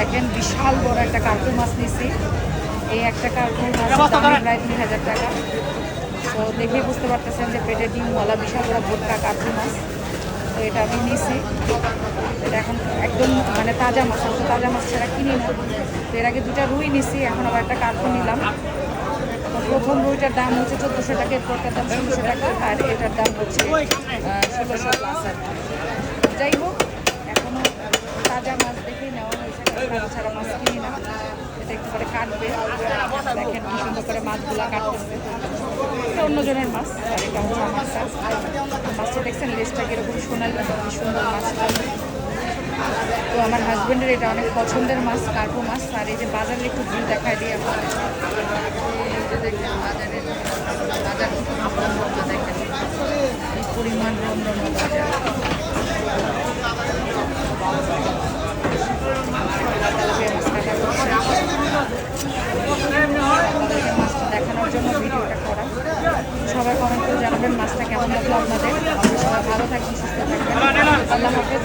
দেখেন বিশাল বড় একটা কার্পু মাছ নিছি। এই একটা কার্পু মাছ প্রায় 2000 টাকা। তো দেখেই বুঝতে পারতেছেন যে পেটে ডিমওয়ালা বিশাল বড় ভোটকা কার্পু মাছ। তো এটা আমি নিছি। এটা এখন একদম মানে তাজা মাছ, আমি তো তাজা মাছ ছাড়া কিনি না। তো এর আগে 2টা রুই নিছি, এখন আবার একটা কার্পু নিলাম। তো প্রথম রুইটার দাম হচ্ছে 1400 টাকা, এরপরটার দাম 1600 টাকা, আর এটার দাম হচ্ছে 1600 প্লাস আর কি। যাই হোক, এখনও তাজা মাছ দেখেই নেওয়া হয়েছে, কারণ ছাড়া মাছ কিনি না। এটা একটু করে কাটবে, দেখেন কি সুন্দর করে মাছগুলো কাটতেছে। এটা অন্যজনের মাছ, আর এটা হচ্ছে আমারটা। মাছটা দেখছেন লেজটা কীরকম সোনালি, কি সুন্দর মাছটা। তো আমার হাজব্যান্ডের এটা অনেক পছন্দের মাছ, কার্পু মাছ। আর এই যে বাজারে একটু ভিড় দেখায় দিয়ে আমার এই যে দেখেন বাজারের দেখেন এই পরিমাণ রমরমা বাজার। আপনাদেরকে মাছটা দেখানোর জন্য ভিডিওটা করা। সবাই কমেন্ট করে জানাবেন মাছটা কেমন লাগলো আপনাদের। সবাই ভালো থাকবেন, সুস্থ থাকবেন। আল্লাহ হাফেজ।